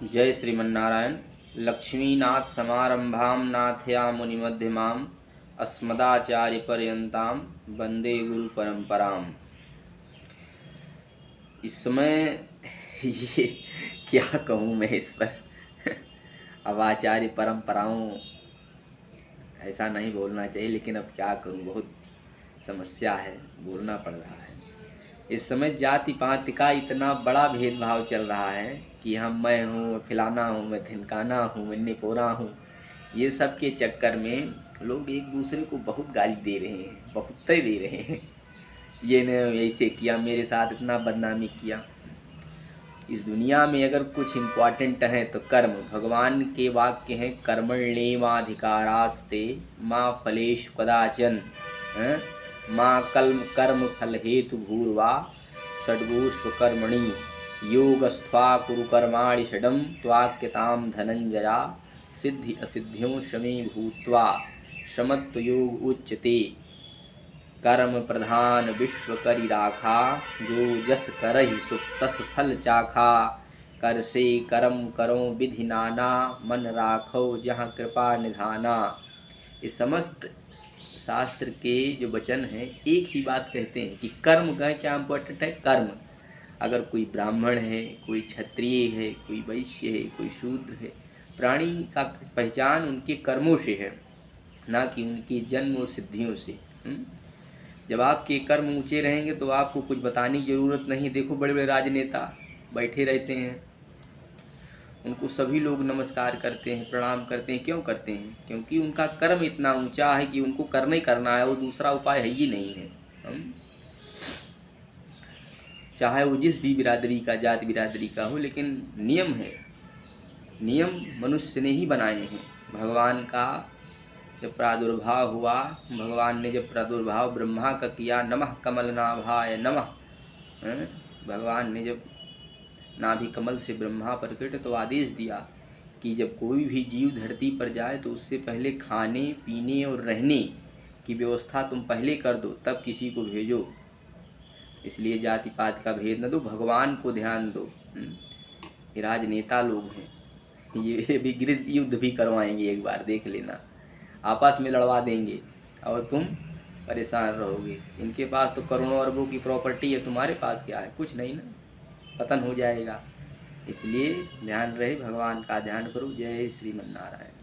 जय श्रीमन्नारायण। लक्ष्मीनाथ समारंभां नाथयामुनिमध्यमाम् अस्मदाचार्यपर्यन्तां वंदे गुरु परंपराम। इस समय ये क्या कहूँ मैं इस पर। अब आचार्य परंपराओं ऐसा नहीं बोलना चाहिए, लेकिन अब क्या करूँ, बहुत समस्या है, बोलना पड़ रहा है। इस समय जाति पाति का इतना बड़ा भेदभाव चल रहा है कि हम मैं हूँ, फलाना हूँ, मैं धिनकाना हूँ, मैं निपोरा हूँ। ये सब के चक्कर में लोग एक दूसरे को बहुत गाली दे रहे हैं, बहुत दे रहे हैं। ये ने ऐसे किया, मेरे साथ इतना बदनामी किया। इस दुनिया में अगर कुछ इम्पोर्टेंट है तो कर्म। भगवान के वाक्य हैं, कर्मण्येवाधिकारास्ते माँ फलेषु कदाचन, माँ कर्म फल हेतु भूर्वा षड्गोष्व कर्मणि योगस्त्वा कुरु कर्माणि षडं त्वाक्यतां धनंजया सिद्धि असिद्धियों शमे भूत्वा शमत्व योग उच्यते। कर्म प्रधान विश्व करि राखा जो जस करहि सो तस फल चाखा। कर से कर्म करो विधि नाना मन राखो जहाँ कृपा निधाना। ये समस्त शास्त्र के जो वचन हैं एक ही बात कहते हैं कि कर्म का क्या इम्पोर्टेंट है। कर्म, अगर कोई ब्राह्मण है, कोई क्षत्रिय है, कोई वैश्य है, कोई शूद्र है, प्राणी का पहचान उनके कर्मों से है, ना कि उनके जन्म और सिद्धियों से। जब आपके कर्म ऊंचे रहेंगे तो आपको कुछ बताने की ज़रूरत नहीं। देखो बड़े बड़े राजनेता बैठे रहते हैं, उनको सभी लोग नमस्कार करते हैं, प्रणाम करते हैं। क्यों करते हैं? क्योंकि उनका कर्म इतना ऊंचा है कि उनको करना ही करना है, वो दूसरा उपाय है ही नहीं है। चाहे वो जिस भी बिरादरी का, जाति बिरादरी का हो, लेकिन नियम है। नियम मनुष्य ने ही बनाए हैं। भगवान का जब प्रादुर्भाव हुआ, भगवान ने जब प्रादुर्भाव ब्रह्मा का किया, नमः कमलनाभाय नमः, भगवान ने जब नाभि कमल से ब्रह्मा प्रकट तो आदेश दिया कि जब कोई भी जीव धरती पर जाए तो उससे पहले खाने पीने और रहने की व्यवस्था तुम पहले कर दो, तब किसी को भेजो। इसलिए जाति पात का भेद न दो, भगवान को ध्यान दो। ये राजनेता लोग हैं, ये भी गृह युद्ध भी करवाएंगे, एक बार देख लेना, आपस में लड़वा देंगे और तुम परेशान रहोगे। इनके पास तो करोड़ों अरबों की प्रॉपर्टी है, तुम्हारे पास क्या है? कुछ नहीं ना, पतन हो जाएगा। इसलिए ध्यान रहे, भगवान का ध्यान करो। जय श्रीमन्नारायण।